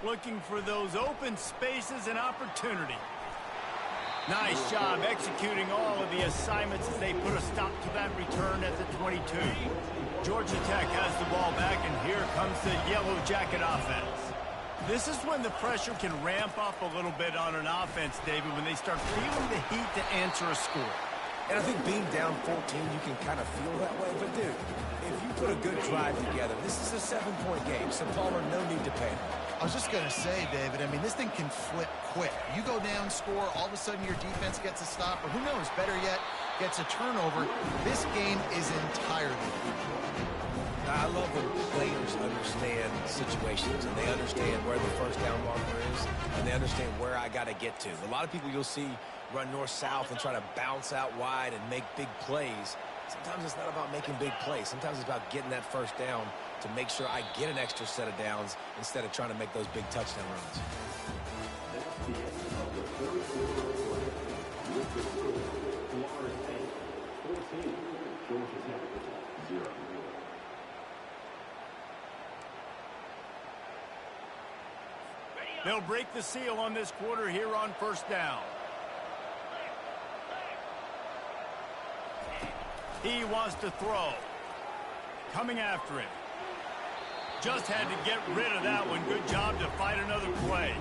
looking for those open spaces and opportunity. Nice job executing all of the assignments as they put a stop to that return at the 22. Georgia Tech has the ball back, and here comes the Yellow Jacket offense. This is when the pressure can ramp up a little bit on an offense, David, when they start feeling the heat to answer a score. And I think being down 14, you can kind of feel that way. But, dude, if you put a good drive together, this is a 7-point game, so Palmer, no need to panic. I was just going to say, David, I mean, this thing can flip quick. You go down, score, all of a sudden your defense gets a stop, or who knows, better yet, gets a turnover. This game is entirely different. I love when players understand situations, and they understand where the first down marker is, and they understand where I got to get to. A lot of people you'll see run north-south and try to bounce out wide and make big plays. Sometimes it's not about making big plays. Sometimes it's about getting that first down to make sure I get an extra set of downs instead of trying to make those big touchdown runs. They'll break the seal on this quarter here on first down. He wants to throw. Coming after it. Just had to get rid of that one. Good job to fight another play.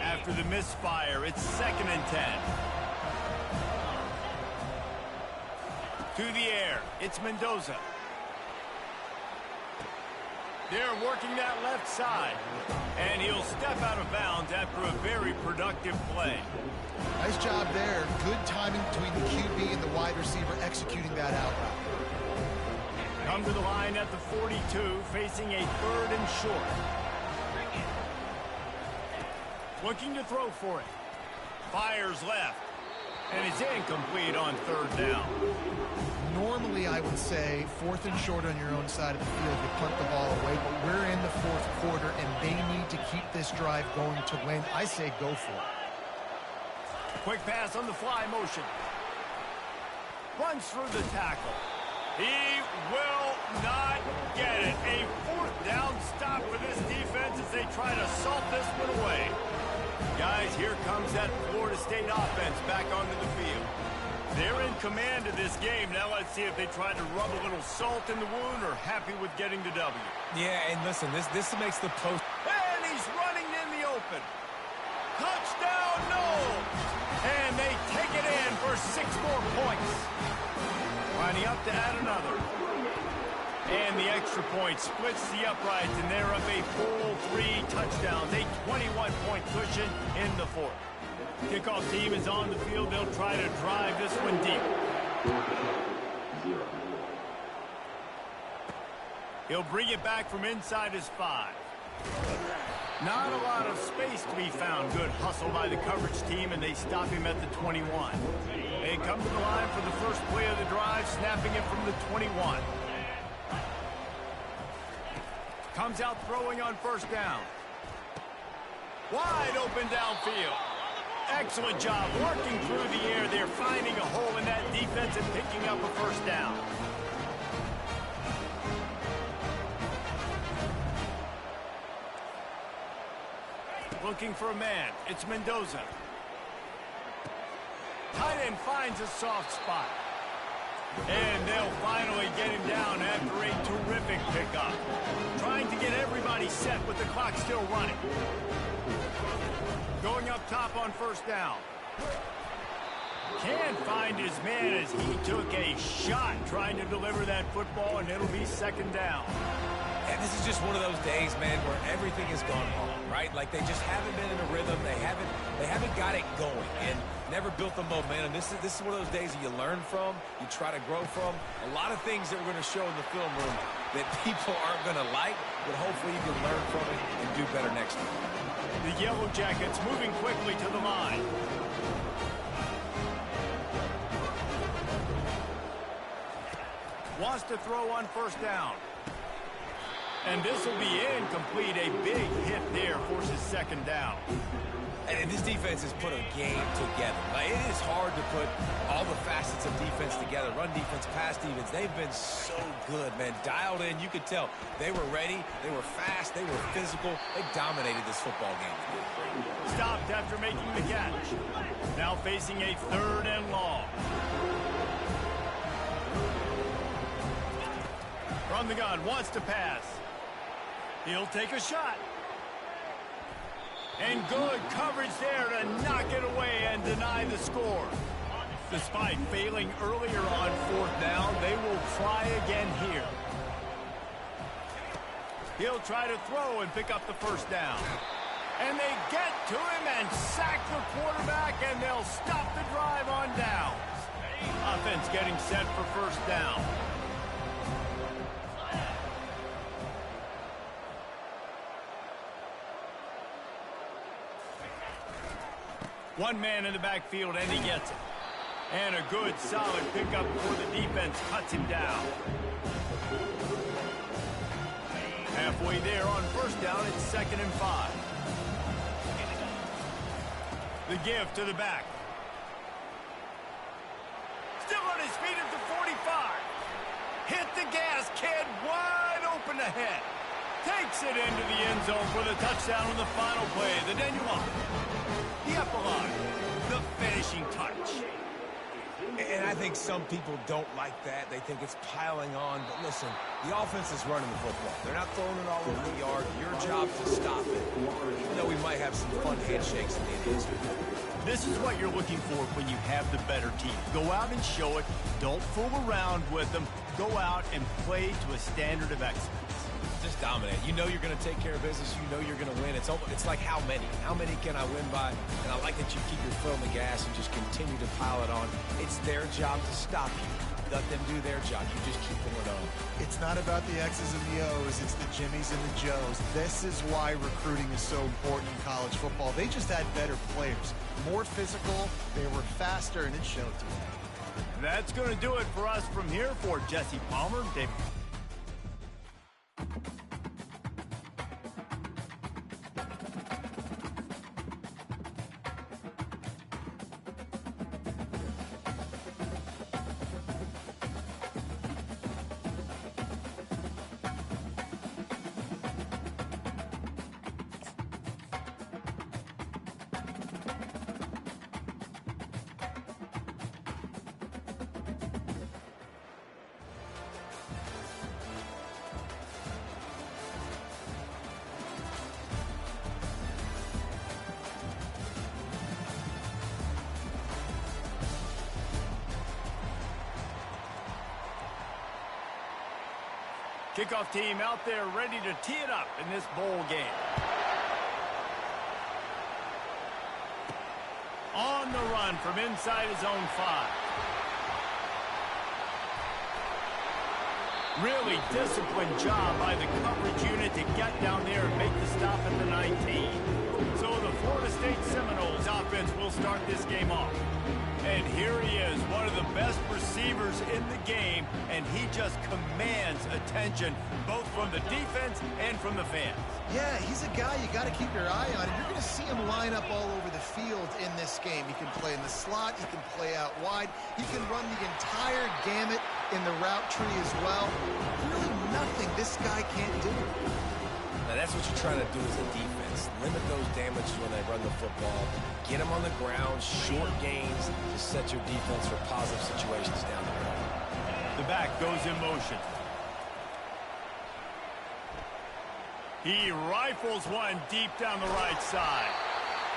After the misfire, it's 2nd and 10. To the air, it's Mendoza. They're working that left side. And he'll step out of bounds after a very productive play. Nice job there. Good timing between the QB and the wide receiver executing that out route. Come to the line at the 42, facing a 3rd and short. Looking to throw for it. Fires left. And it's incomplete on 3rd down. Normally, I would say 4th and short on your own side of the field, you punt the ball away, but we're in the 4th quarter, and they need to keep this drive going to win. I say go for it. Quick pass on the fly motion. Runs through the tackle. He will not get it. A 4th down stop for this defense as they try to salt this one away. Guys, here comes that Florida State offense back onto the field. They're in command of this game. Now let's see if they try to rub a little salt in the wound or happy with getting the W. Yeah, and listen, this makes the post. And he's running in the open. Touchdown, no! And they take it in for 6 more points. Lining up to add another. And the extra point splits the uprights, and they're up a full 3 touchdowns. A 21-point cushion in the 4th. Kickoff team is on the field. They'll try to drive this one deep. He'll bring it back from inside his 5. Not a lot of space to be found. Good hustle by the coverage team, and they stop him at the 21. They come to the line for the first play of the drive, snapping it from the 21. Comes out throwing on 1st down. Wide open downfield. Excellent job working through the air. They're finding a hole in that defense and picking up a 1st down. Looking for a man. It's Mendoza. Tight end finds a soft spot. And they'll finally get him down after a terrific pickup. Trying to get everybody set with the clock still running. Going up top on 1st down. Can't find his man as he took a shot trying to deliver that football, and it'll be 2nd down. And this is just one of those days, man, where everything has gone wrong, right? Like they just haven't been in a rhythm. They haven't got it going and never built the momentum. This is one of those days that you learn from, you try to grow from. A lot of things that we're going to show in the film room that people aren't going to like, but hopefully you can learn from it and do better next time. The Yellow Jackets moving quickly to the line. Wants to throw on 1st down. And this will be incomplete. A big hit there forces 2nd down. And this defense has put a game together. Like, it is hard to put all the facets of defense together. Run defense, pass defense. They've been so good, man. Dialed in. You could tell they were ready. They were fast. They were physical. They dominated this football game. Stopped after making the catch. Now facing a 3rd and long. From the gun, wants to pass. He'll take a shot. And good coverage there to knock it away and deny the score. Despite failing earlier on 4th down, they will try again here. He'll try to throw and pick up the 1st down. And they get to him and sack the quarterback, and they'll stop the drive on downs. Offense getting set for 1st down. One man in the backfield, and he gets it. And a good, solid pickup before the defense cuts him down. Halfway there on 1st down, it's 2nd and 5. The give to the back. Still on his feet at the 45. Hit the gas, kid, wide open ahead. Takes it into the end zone for the touchdown on the final play. The denouement. The epilogue. The finishing touch. And I think some people don't like that. They think it's piling on. But listen, the offense is running the football. They're not throwing it all over the yard. Your job is to stop it. Even though we might have some fun handshakes in the end of this. This is what you're looking for when you have the better team. Go out and show it. Don't fool around with them. Go out and play to a standard of excellence. Just dominate. You know you're going to take care of business. You know you're going to win. It's like how many? How many can I win by? And I like that you keep your foot on the gas and just continue to pile it on. It's their job to stop you. Let them do their job. You just keep going on. It's not about the X's and the O's. It's the Jimmies and the Joes. This is why recruiting is so important in college football. They just had better players. More physical. They were faster, and it showed today. That's going to do it for us from here. For Jesse Palmer, Dave. Kickoff team out there ready to tee it up in this bowl game. On the run from inside his own 5. Really disciplined job by the coverage unit to get down there and make the stop at the 19. So the Florida State Seminoles offense will start this game off. And here he is, one of the best receivers in the game, and he just commands attention both from the defense and from the fans. Yeah, he's a guy you got to keep your eye on, and you're going to see him line up all over the field in this game. He can play in the slot, he can play out wide, he can run the entire gamut in the route tree as well. Really nothing this guy can't do. Now that's what you're trying to do as a defense. Limit those damages when they run the football. Get them on the ground, short gains to set your defense for positive situations down the road. The back goes in motion. He rifles one deep down the right side.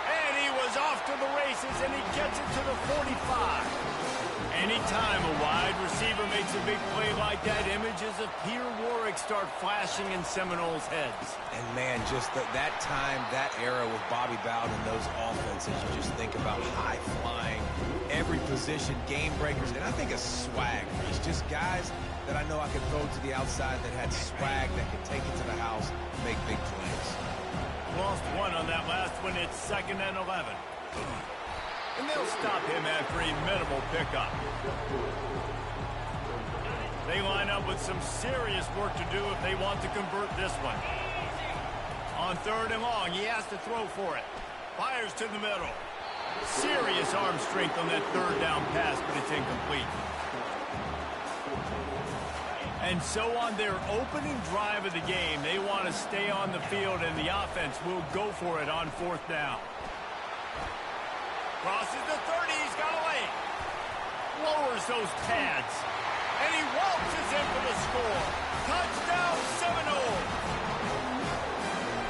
And he was off to the races, and he gets it to the 45. Anytime a wide receiver makes a big play like that, images of Peter Warwick start flashing in Seminoles' heads. And, man, just that time, that era with Bobby Bowden and those offenses, you just think about high-flying, every position, game breakers, and I think a swag. It's just guys that I know I could throw to the outside that had swag, that could take it to the house, make big plays. Lost one on that last one. It's 2nd and 11. And they'll stop him after a minimal pickup. They line up with some serious work to do if they want to convert this one. On 3rd and long, he has to throw for it. Fires to the middle. Serious arm strength on that third down pass, but it's incomplete. And so on their opening drive of the game, they want to stay on the field, and the offense will go for it on fourth down. Crosses the 30, he's got a lane. Lowers those pads. And he waltzes in for the score. Touchdown, Seminoles.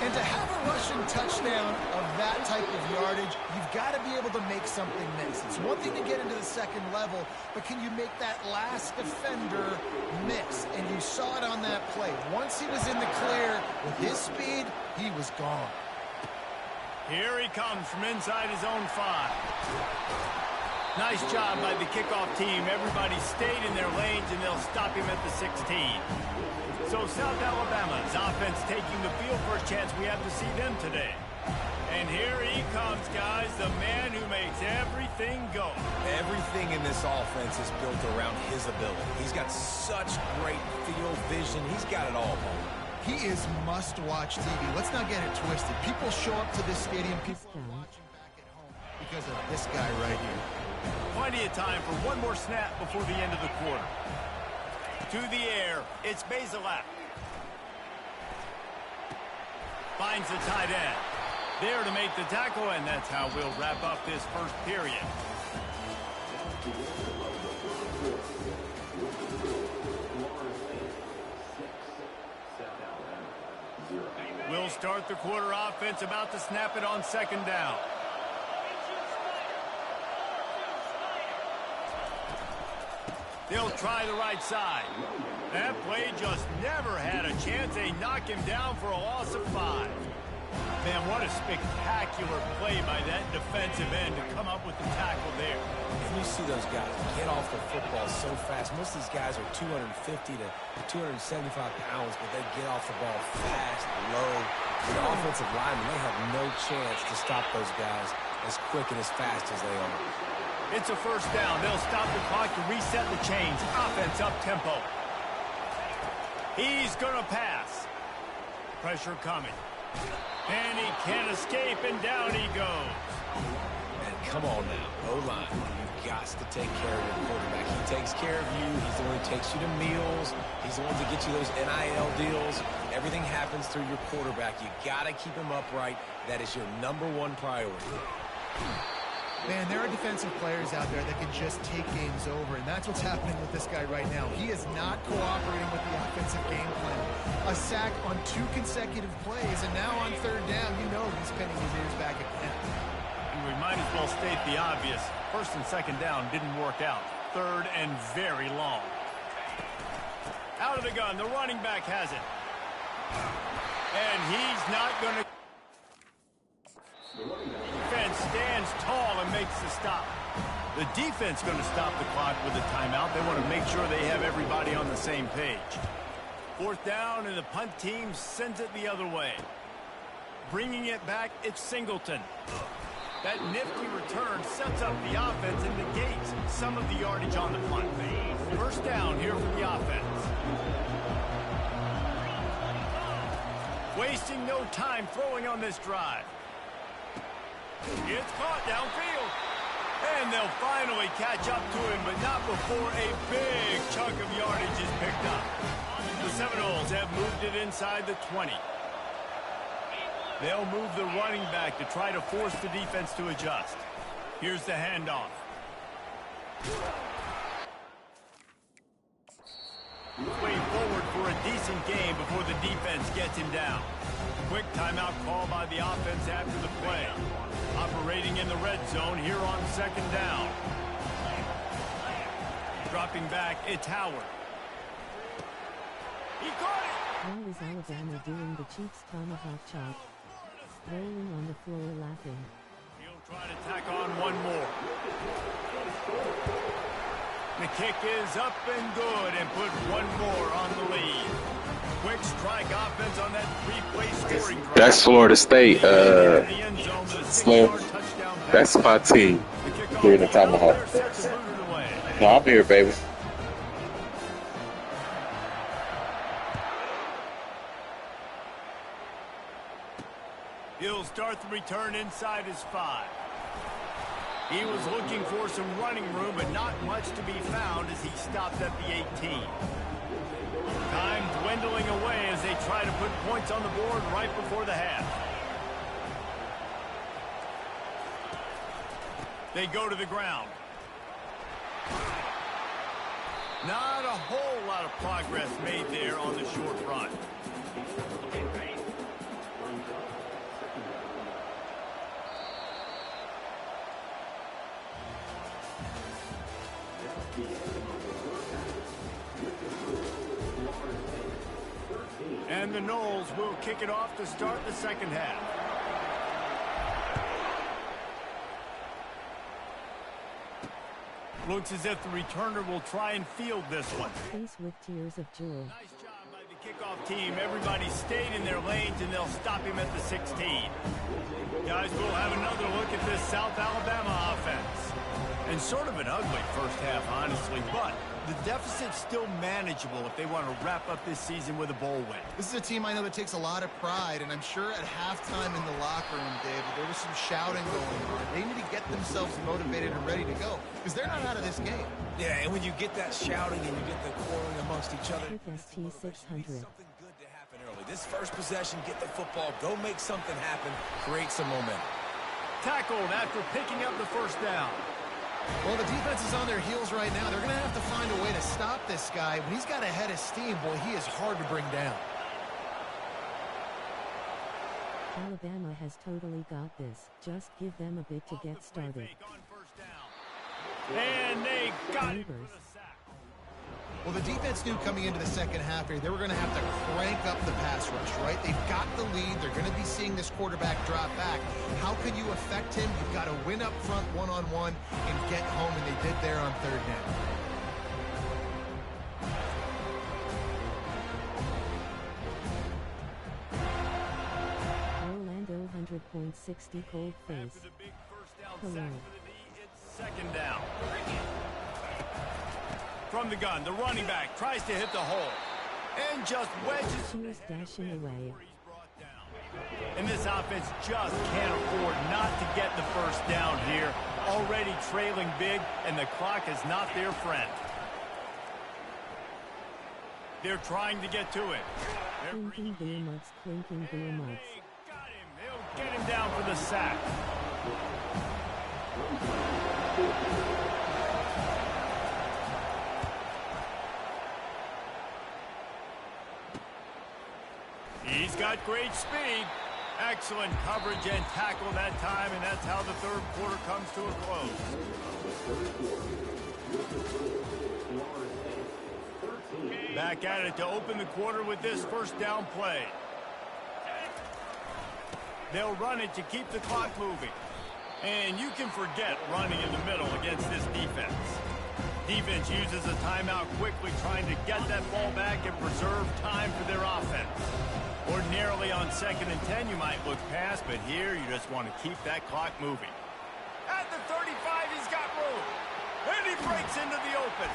And to have a rushing touchdown of that type of yardage, you've got to be able to make something miss. It's one thing to get into the second level, but can you make that last defender miss? And you saw it on that play. Once he was in the clear, with his speed, he was gone. Here he comes from inside his own 5. Nice job by the kickoff team. Everybody stayed in their lanes, and they'll stop him at the 16. So South Alabama's offense taking the field for a chance. We have to see them today. And here he comes, guys, the man who makes everything go. Everything in this offense is built around his ability. He's got such great field vision. He's got it all. He is must-watch TV. Let's not get it twisted. People show up to this stadium, people are watching back at home because of this guy right here. Plenty of time for one more snap before the end of the quarter. To the air, it's Bazelak. Finds the tight end. There to make the tackle, and that's how we'll wrap up this first period. We'll start the quarter offense, about to snap it on second down. They'll try the right side. That play just never had a chance. They knock him down for a loss of 5. Man, what a spectacular play by that defensive end to come up with the tackle there. And you see those guys get off the football so fast. Most of these guys are 250 to 275 pounds, but they get off the ball fast, low. The offensive linemen, they have no chance to stop those guys as quick and as fast as they are. It's a first down. They'll stop the clock to reset the chains. Offense up-tempo. He's going to pass. Pressure coming. And he can't escape, and down he goes. And come on now, O-line. You've got to take care of your quarterback. He takes care of you. He's the one who takes you to meals. He's the one to get you those NIL deals. Everything happens through your quarterback. You got to keep him upright. That is your #1 priority. Man, there are defensive players out there that can just take games over, and that's what's happening with this guy right now. He is not cooperating with the offensive game plan. A sack on 2 consecutive plays, and now on third down, you know he's pinning his ears back again. We might as well state the obvious. First and second down didn't work out. Third and very long. Out of the gun, the running back has it. And he's not going to... Defense stands tall and makes the stop. The defense going to stop the clock with a timeout. They want to make sure they have everybody on the same page. Fourth down, and the punt team sends it the other way. Bringing it back, it's Singleton. That nifty return sets up the offense and negates some of the yardage on the punt. First down here for the offense. Wasting no time throwing on this drive. It's caught downfield. And they'll finally catch up to him, but not before a big chunk of yardage is picked up. The Seminoles have moved it inside the 20. They'll move the running back to try to force the defense to adjust. Here's the handoff. Way forward for a decent game before the defense gets him down. Quick timeout call by the offense after the play. Operating in the red zone here on second down. Dropping back, it's Howard. He caught it! Why was Alabama doing the Chiefs' tomahawk chop? Rolling on the floor laughing. He'll try to tack on one more. The kick is up and good and put one more on the lead. Quick strike offense on that 3-play scoring drive. That's Florida State. Slim. That's my team here in the Tomahawk. No, I'm here, baby. He'll start the return inside his 5. He was looking for some running room, but not much to be found as he stopped at the 18. Time dwindling away as they try to put points on the board right before the half. They go to the ground. Not a whole lot of progress made there on the short run. And the Noles will kick it off to start the second half. Looks as if the returner will try and field this one. Face with tears of joy. Nice job by the kickoff team. Everybody stayed in their lanes, and they'll stop him at the 16. Guys, we'll have another look at this South Alabama offense. And sort of an ugly first half, honestly, but the deficit's still manageable if they want to wrap up this season with a bowl win. This is a team I know that takes a lot of pride, and I'm sure at halftime in the locker room, David, there was some shouting going on. They need to get themselves motivated and ready to go, because they're not out of this game. Yeah, and when you get that shouting and you get the quarreling amongst each other, FST 600. something good to happen early. This first possession, get the football, go make something happen, create some momentum. Tackled after picking up the first down. Well, the defense is on their heels right now. They're going to have to find a way to stop this guy. When he's got a head of steam, boy, he is hard to bring down. Alabama has totally got this. Just give them a bit to get started. And they got it. Well, the defense knew coming into the second half here, they were going to have to crank up the pass rush, right? They've got the lead. They're going to be seeing this quarterback drop back. How can you affect him? You've got to win up front one-on-one and get home, and they did there on third down. Orlando 100.60 cold face. Hello. It's second down. From the gun, the running back tries to hit the hole and just wedges. She was dashing away. And this offense just can't afford not to get the first down here. Already trailing big, and the clock is not their friend. They're trying to get to it. Clinking blue mugs, clinking blue mugs. Got him. They'll get him down for the sack. He's got great speed. Excellent coverage and tackle that time, and that's how the third quarter comes to a close. Back at it to open the quarter with this first down play. They'll run it to keep the clock moving. And you can forget running in the middle against this defense. Defense uses a timeout quickly, trying to get that ball back and preserve time for their offense. Ordinarily on 2nd and 10, you might look past, but here you just want to keep that clock moving. At the 35, he's got room. And he breaks into the open.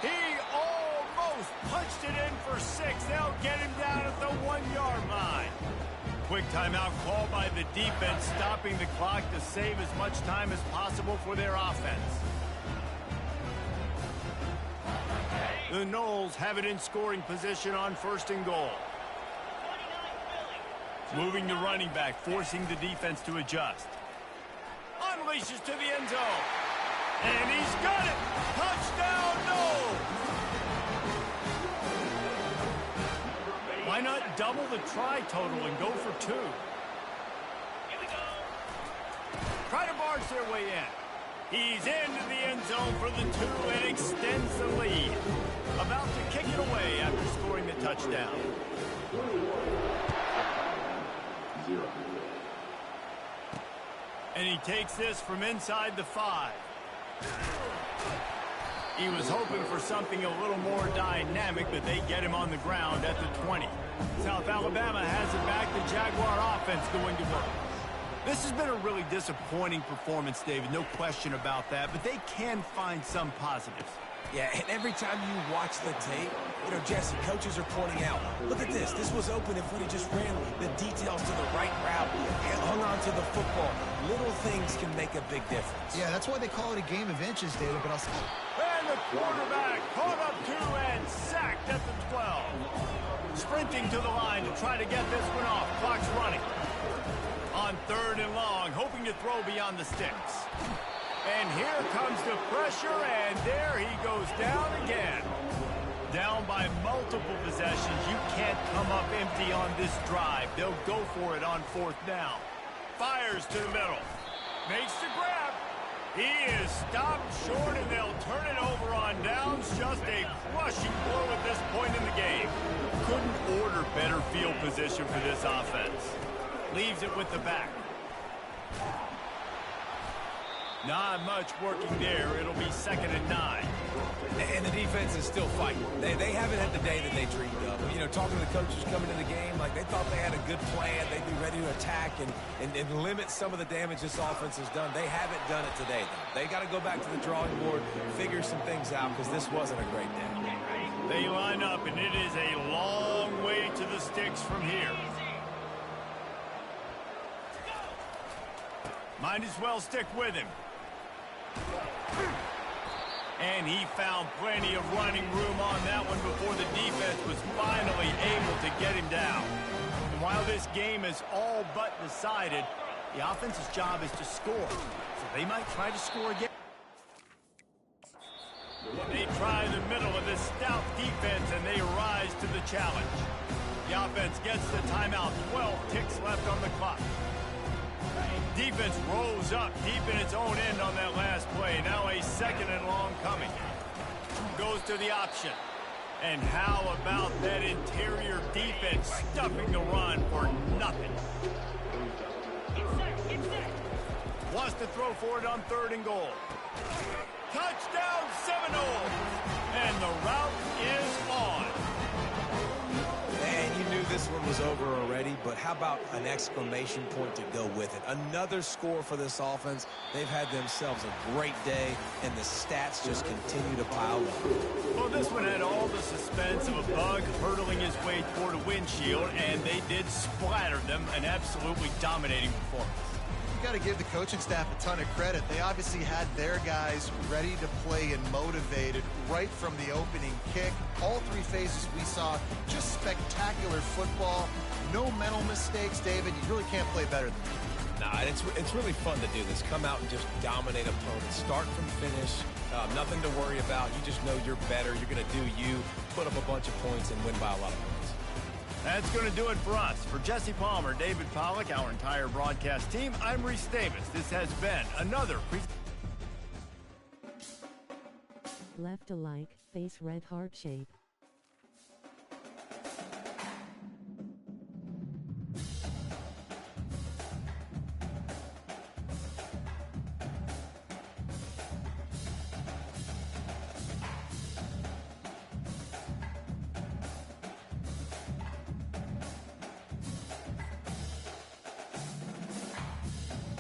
He almost punched it in for 6. They'll get him down at the 1-yard line. Quick timeout call by the defense, stopping the clock to save as much time as possible for their offense. The Noles have it in scoring position on 1st and goal. Moving the running back, forcing the defense to adjust. Unleashes to the end zone. And he's got it! Touchdown, Noles! Why not double the try total and go for 2? Here we go. Try to barge their way in. He's into the end zone for the 2 and extends the lead. About to kick it away after scoring the touchdown. And he takes this from inside the 5. He was hoping for something a little more dynamic, but they get him on the ground at the 20. South Alabama has it back. The Jaguar offense going to work. This has been a really disappointing performance, David. No question about that, but they can find some positives. Yeah, and every time you watch the tape, Jesse, coaches are pointing out, look at this. This was open if we'd have just ran the details to the right route and hung on to the football. Little things can make a big difference. Yeah, that's why they call it a game of inches, David, but I'll say. And the quarterback caught up to and sacked at the 12. Sprinting to the line to try to get this one off. Clock's running. On 3rd and long, hoping to throw beyond the sticks. And here comes the pressure, and there he goes down again. Down by multiple possessions. You can't come up empty on this drive. They'll go for it on 4th down. Fires to the middle. Makes the grab. He is stopped short, and they'll turn it over on downs. Just a crushing blow at this point in the game. Couldn't order better field position for this offense. Leaves it with the back. Not much working there. It'll be 2nd and 9. And the defense is still fighting. They haven't had the day that they dreamed of. Talking to the coaches coming to the game, like they thought they had a good plan. They'd be ready to attack and limit some of the damage this offense has done. They haven't done it today, though. They got to go back to the drawing board, figure some things out, because this wasn't a great day. They line up, and it is a long way to the sticks from here. Might as well stick with him. And he found plenty of running room on that one before the defense was finally able to get him down. And while this game is all but decided, the offense's job is to score. So they might try to score again. They try the middle of this stout defense, and they rise to the challenge. The offense gets the timeout. 12 ticks left on the clock. Defense rolls up deep in its own end on that last play. Now a 2nd and long coming. Goes to the option. And how about that interior defense stuffing the run for nothing? Wants to throw for it on 3rd and goal. Touchdown Seminoles! And the route is on. And you knew this one was over already, but how about an exclamation point to go with it? Another score for this offense. They've had themselves a great day, and the stats just continue to pile up. Well, this one had all the suspense of a bug hurtling his way toward a windshield, and they did splatter them. An absolutely dominating performance. You got to give the coaching staff a ton of credit. They obviously had their guys ready to play and motivated right from the opening kick. All 3 phases we saw, just spectacular football. No mental mistakes, David. You really can't play better than that. Nah, it's really fun to do this. Come out and just dominate opponents. Start from finish. Nothing to worry about. You just know you're better. You're going to do you, put up a bunch of points, and win by a lot of points. That's going to do it for us. For Jesse Palmer, David Pollack, our entire broadcast team, I'm Reese Davis. This has been another Left a like, face red heart shape.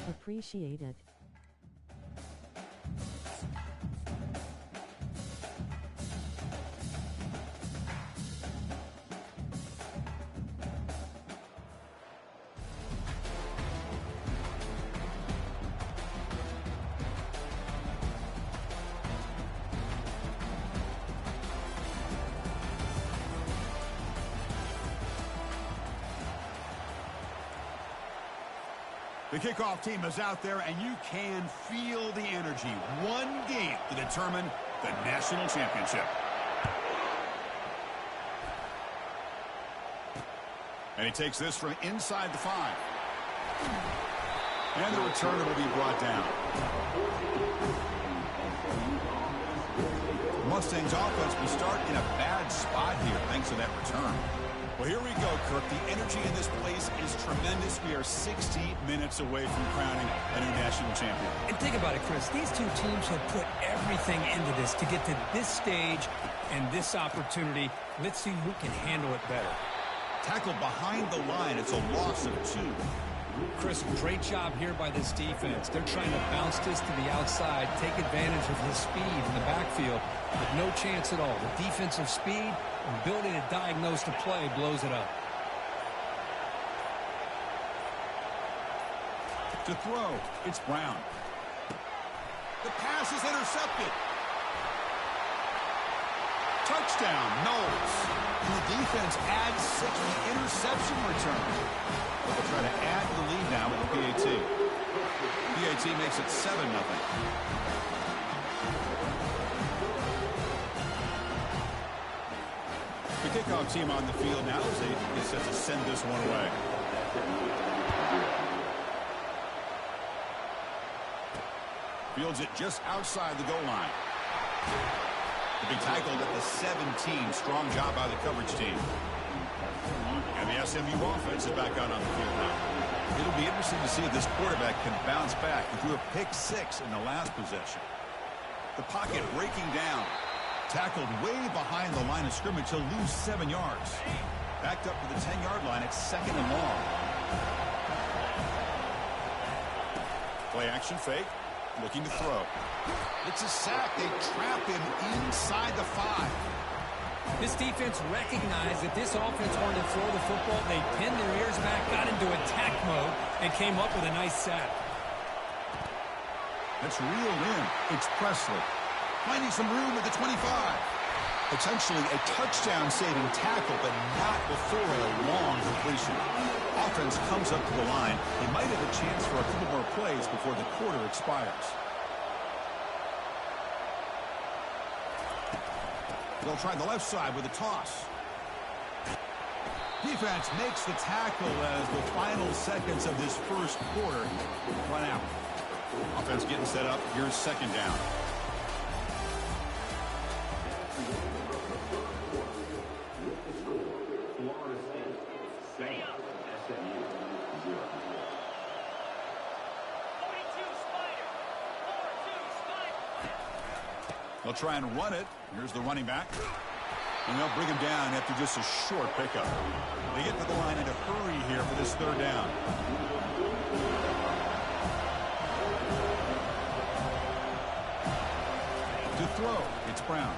Appreciate it. The kickoff team is out there, and you can feel the energy. One game to determine the national championship. And he takes this from inside the 5. And the returner will be brought down. Mustangs offense will start in a bad spot here thanks to that return. Well, here we go, Kirk. The energy in this place is tremendous. We are 60 minutes away from crowning a new national champion. And think about it, Chris. These two teams have put everything into this to get to this stage and this opportunity. Let's see who can handle it better. Tackled behind the line. It's a loss of 2. Chris, great job here by this defense. They're trying to bounce this to the outside, take advantage of his speed in the backfield, but no chance at all. The defensive speed and ability to diagnose the play blows it up. To throw, it's Brown. The pass is intercepted. Touchdown, Knowles. And the defense adds 6 to the interception return. They'll try to add to the lead now with the PAT. PAT makes it 7-0. The kickoff team on the field now as they get set to send this one away. Fields it just outside the goal line. To be tackled at the 17. Strong job by the coverage team. And the SMU offense is back out on the field now. It'll be interesting to see if this quarterback can bounce back. He threw a pick-6 in the last possession. The pocket breaking down. Tackled way behind the line of scrimmage. He'll lose 7 yards. Backed up to the 10-yard line. It's 2nd and long. Play action fake. Looking to throw. It's a sack. They trap him inside the 5. This defense recognized that this offense wanted to throw the football. They pinned their ears back, got into attack mode, and came up with a nice sack. That's reeled in. It's Presley. Finding some room at the 25. Potentially a touchdown-saving tackle, but not before a long completion. Offense comes up to the line. They might have a chance for a couple more plays before the quarter expires. They'll try the left side with a toss. Defense makes the tackle as the final seconds of this first quarter run out. Offense getting set up. Here's 2nd down. They'll try and run it. Here's the running back. And they'll bring him down after just a short pickup. They get to the line in a hurry here for this 3rd down. To throw, it's Brown.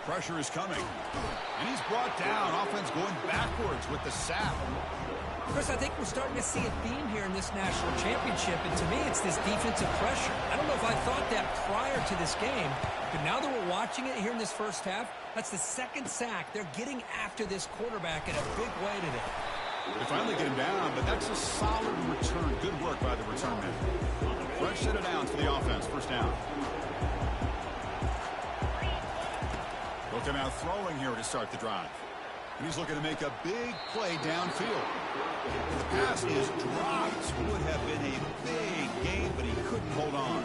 Pressure is coming. And he's brought down. Offense going backwards with the sack. Chris, I think we're starting to see a theme here in this national championship, and to me, it's this defensive pressure. I don't know if I thought that prior to this game, but now that we're watching it here in this first half, that's the 2nd sack. They're getting after this quarterback in a big way today. They finally get him down, but that's a solid return. Good work by the return man. Fresh set of downs for the offense. 1st down. They'll come out throwing here to start the drive. And he's looking to make a big play downfield. The pass is dropped. Would have been a big gain, but he couldn't hold on.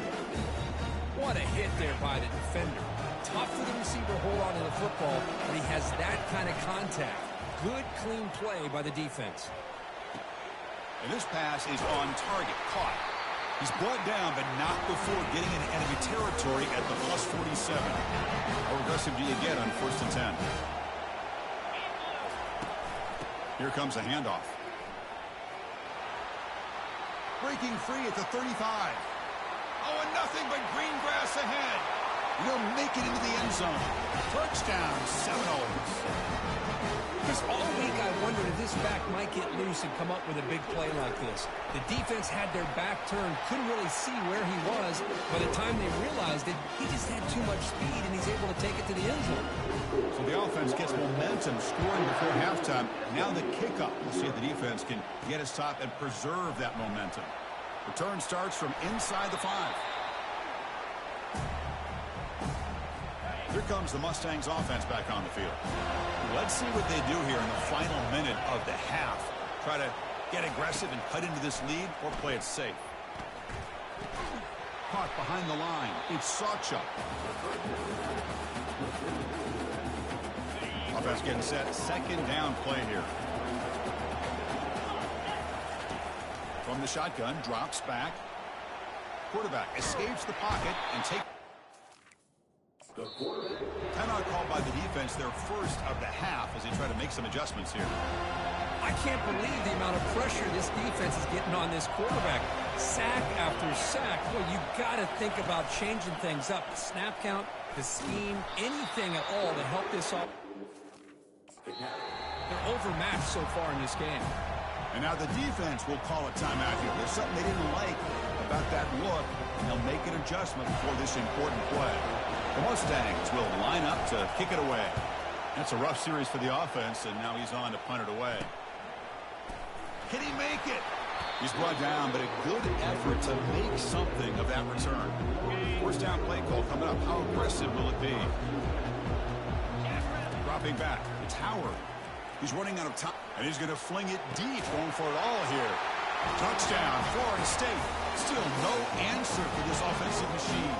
What a hit there by the defender. Tough for the receiver to hold on to the football, but he has that kind of contact. Good, clean play by the defense. And this pass is on target. Caught. He's brought down, but not before getting into enemy territory at the +47. How aggressive do you get on 1st and 10? Here comes a handoff. Breaking free at the 35. Oh, and nothing but green grass ahead. He'll make it into the end zone. Touchdown, Seminoles. Chris, all week I wondered if this back might get loose and come up with a big play like this. The defense had their back turned, couldn't really see where he was. By the time they realized it, he just had too much speed, and he's able to take it to the end zone. So the offense gets momentum, scoring before halftime. Now the kickoff. We'll see if the defense can get a stop and preserve that momentum. Return starts from inside the 5. Here comes the Mustangs offense back on the field. Let's see what they do here in the final minute of the half. Try to get aggressive and cut into this lead or play it safe. Caught behind the line. It's Sawchuk. Offense getting set. 2nd down play here. From the shotgun, drops back. Quarterback escapes the pocket and takes. 10 timeout called by the defense, their first of the half, as they try to make some adjustments here. I can't believe the amount of pressure this defense is getting on this quarterback. Sack after sack. Well, you got to think about changing things up. The snap count, the scheme, anything at all to help this up. They're overmatched so far in this game. And now the defense will call a timeout here. There's something they didn't like about that look, and they'll make an adjustment for this important play. The Mustangs will line up to kick it away. That's a rough series for the offense, and now he's on to punt it away. Can he make it? He's brought down, but a good effort to make something of that return. First down play call coming up. How aggressive will it be? Dropping back. It's Howard. He's running out of time, and he's going to fling it deep, going for it all here. Touchdown, Florida State. Still no answer for this offensive machine.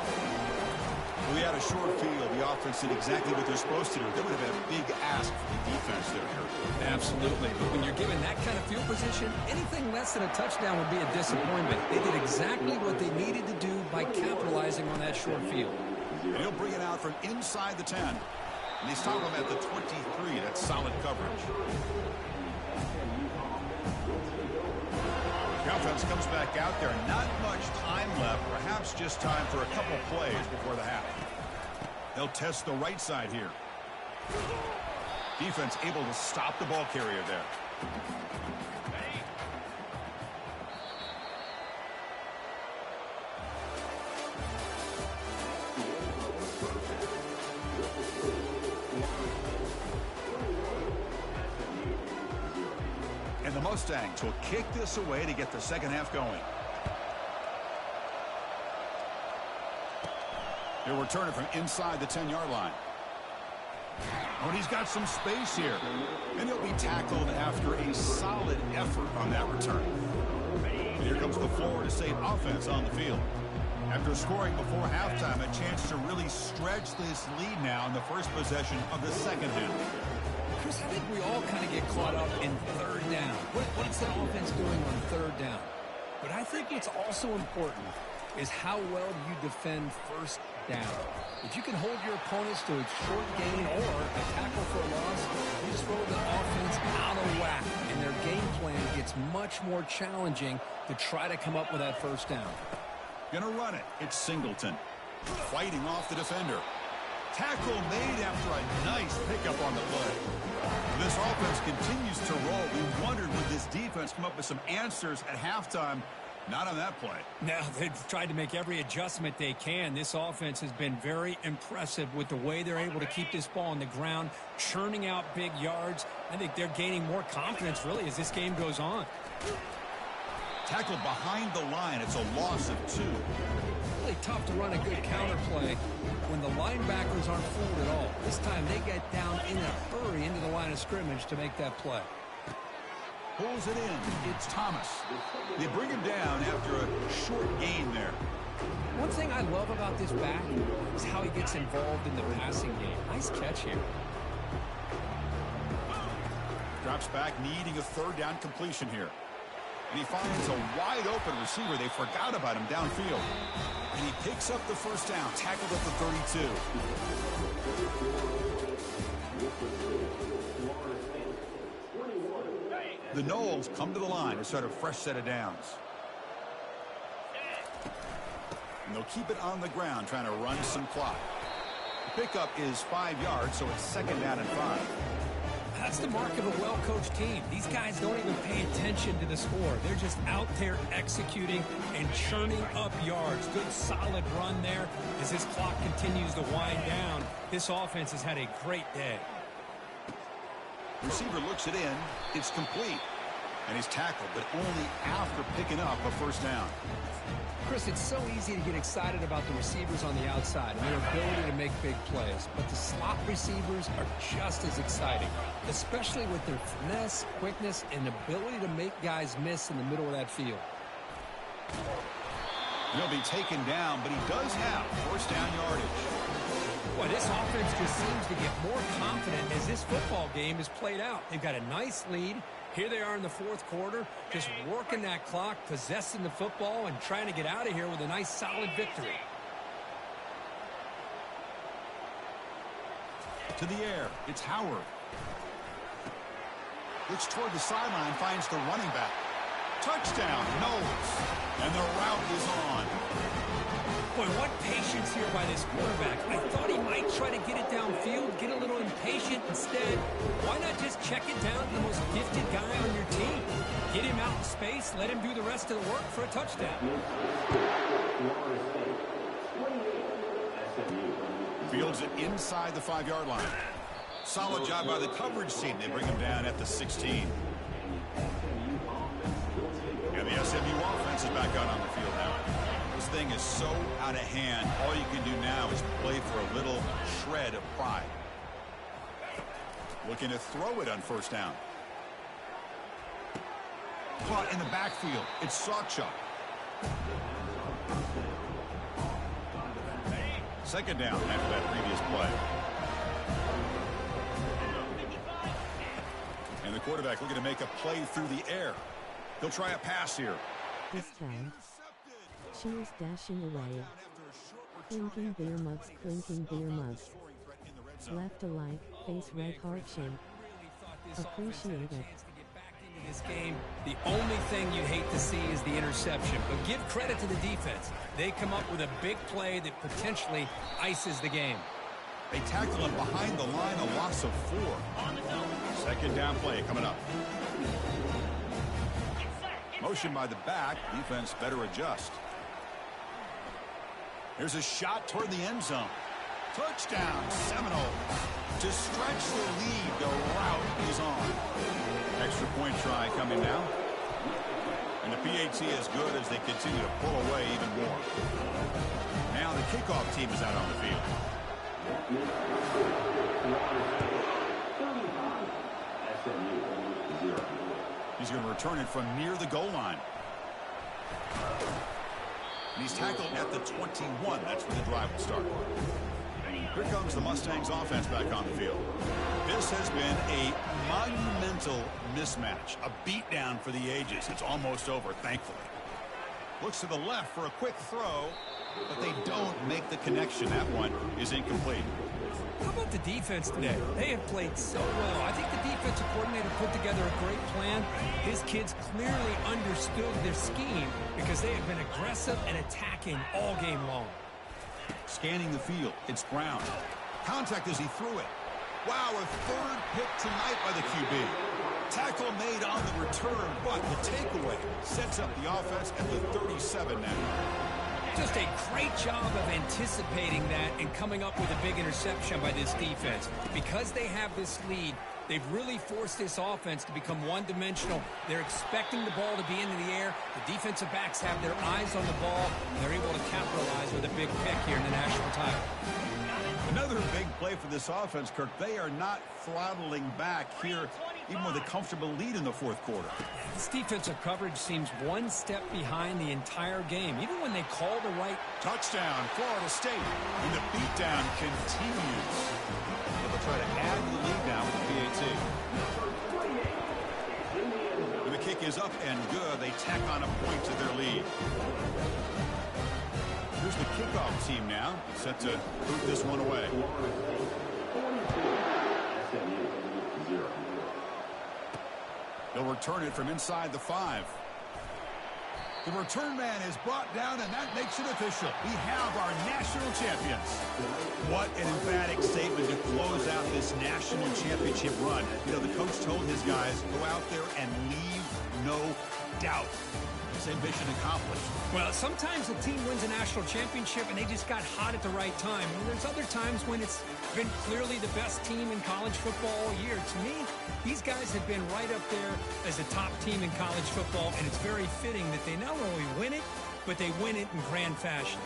Well, we had a short field. The offense did exactly what they're supposed to do. They would have had a big ask for the defense there, Kirk. Absolutely. But when you're given that kind of field position, anything less than a touchdown would be a disappointment. They did exactly what they needed to do by capitalizing on that short field. And he'll bring it out from inside the 10. And they stop him at the 23. That's solid coverage. The offense comes back out there. Not much time left. Perhaps just time for a couple plays before the half. They'll test the right side here. Defense able to stop the ball carrier there. And the Mustangs will kick this away to get the second half going. He'll return it from inside the 10-yard line. Oh, and he's got some space here. And he'll be tackled after a solid effort on that return. And here comes the Florida State offense on the field. After scoring before halftime, a chance to really stretch this lead now in the first possession of the second half. Chris, I think we all kind of get caught up in third down. What's the offense doing on third down? But I think what's also important is how well do you defend first down. If you can hold your opponents to a short gain or a tackle for a loss, you just throw the offense out of whack, and their game plan gets much more challenging to try to come up with that first down. Gonna run it. It's Singleton fighting off the defender. Tackle made after a nice pickup on the play. This offense continues to roll. We wondered, would this defense come up with some answers at halftime? Not on that play. Now, they've tried to make every adjustment they can. This offense has been very impressive with the way they're able to keep this ball on the ground, churning out big yards. I think they're gaining more confidence, really, as this game goes on. Tackled behind the line. It's a loss of 2. Really tough to run a good counter play when the linebackers aren't fooled at all. This time they get down in a hurry into the line of scrimmage to make that play. Pulls it in. It's Thomas. They bring him down after a short gain there. One thing I love about this back is how he gets involved in the passing game. Nice catch here. Drops back, needing a third down completion here. And he finds a wide-open receiver. They forgot about him downfield. And he picks up the first down, tackled at the 32. The Noles come to the line to start a fresh set of downs. And they'll keep it on the ground, trying to run some clock. The pickup is 5 yards, so it's second down and 5. That's the mark of a well-coached team. These guys don't even pay attention to the score. They're just out there executing and churning up yards. Good, solid run there. As this clock continues to wind down, this offense has had a great day. Receiver looks it in. It's complete. And he's tackled, but only after picking up a first down. Chris, it's so easy to get excited about the receivers on the outside and their ability to make big plays. But the slot receivers are just as exciting, especially with their finesse, quickness, and ability to make guys miss in the middle of that field. He'll be taken down, but he does have first down yardage. Boy, this offense just seems to get more confident as this football game is played out. They've got a nice lead. Here they are in the fourth quarter, just working that clock, possessing the football, and trying to get out of here with a nice, solid victory. To the air, it's Howard. Looks toward the sideline, finds the running back. Touchdown, Knowles. And the route is on. Boy, what patience here by this quarterback. I thought he might try to get it downfield, get a little impatient. Instead, why not just check it down to the most gifted guy on your team? Get him out in space, let him do the rest of the work for a touchdown. Fields it inside the 5-yard line. Solid job by the coverage team. They bring him down at the 16. And the SMU offense is back out on the field now. This thing is so out of hand. All you can do now is play for a little shred of pride. Looking to throw it on first down. Caught in the backfield. It's Sawchuk. Second down after that previous play. And the quarterback looking to make a play through the air. He'll try a pass here. This time, she is dashing away. Clinking beer mugs, clinking beer mugs. Left a like, face red heart shame. Appreciate it. This game, the only thing you'd hate to see is the interception. But give credit to the defense. They come up with a big play that potentially ices the game. They tackle him behind the line, a loss of 4. Second down play coming up. Motion by the back. Defense better adjust. Here's a shot toward the end zone. Touchdown, Seminoles. To stretch the lead, the route is on. Extra point try coming now. And the PAT is good as they continue to pull away even more. Now the kickoff team is out on the field. He's going to return it from near the goal line. And he's tackled at the 21. That's where the drive will start. Here comes the Mustangs offense back on the field. This has been a monumental mismatch, a beatdown for the ages. It's almost over, thankfully. Looks to the left for a quick throw, but they don't make the connection. That one is incomplete. How about the defense today? They have played so well. I think the defensive coordinator put together a great plan. His kids clearly understood their scheme because they have been aggressive and attacking all game long. Scanning the field, it's Brown. Contact as he threw it. Wow, a third pick tonight by the QB. Tackle made on the return, but the takeaway sets up the offense at the 37 now. Just a great job of anticipating that and coming up with a big interception by this defense. Because they have this lead, they've really forced this offense to become one-dimensional. They're expecting the ball to be into the air. The defensive backs have their eyes on the ball. They're able to capitalize with a big pick here in the national title. Another big play for this offense, Kirk. They are not throttling back here, even with a comfortable lead in the fourth quarter. This defensive coverage seems one step behind the entire game, even when they call the right. Touchdown, Florida State. And the beatdown continues. They'll try to add to the lead now with the PAT. And the kick is up and good. They tack on a point to their lead. Here's the kickoff team now, set to boot this one away. They'll return it from inside the 5. The return man is brought down, and that makes it official. We have our national champions. What an emphatic statement to close out this national championship run. You know, the coach told his guys, go out there and leave no doubt. Same mission accomplished. Well, sometimes a team wins a national championship and they just got hot at the right time. And there's other times when it's been clearly the best team in college football all year. To me, these guys have been right up there as a top team in college football, and it's very fitting that they not only win it, but they win it in grand fashion.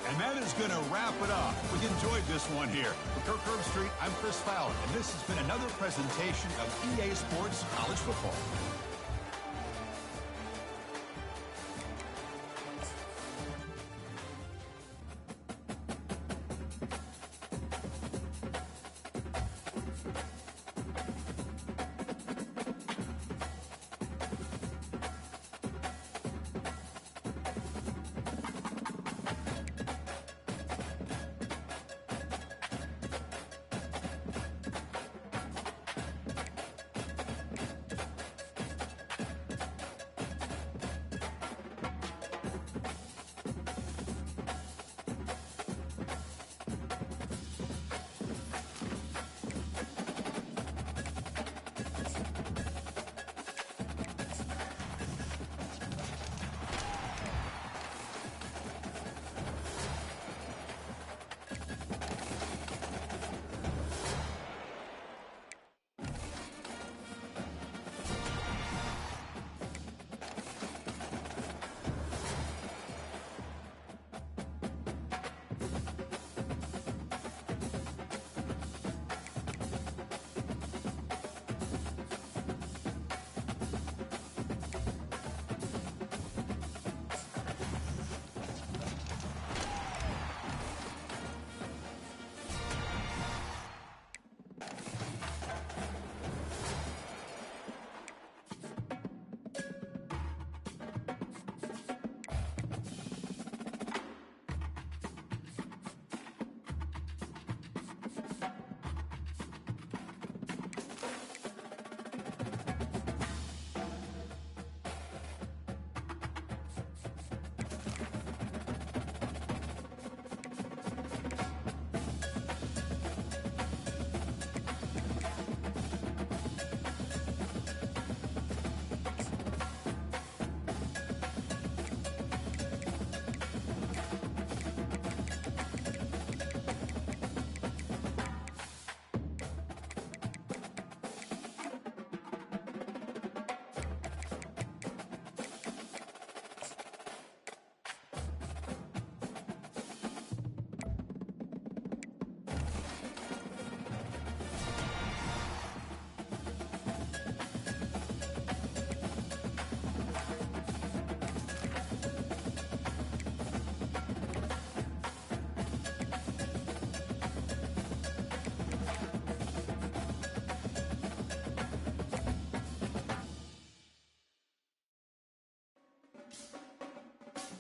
And that is going to wrap it up. We enjoyed this one here. For Kirk Herbstreit, I'm Chris Fowler, and this has been another presentation of EA Sports College Football.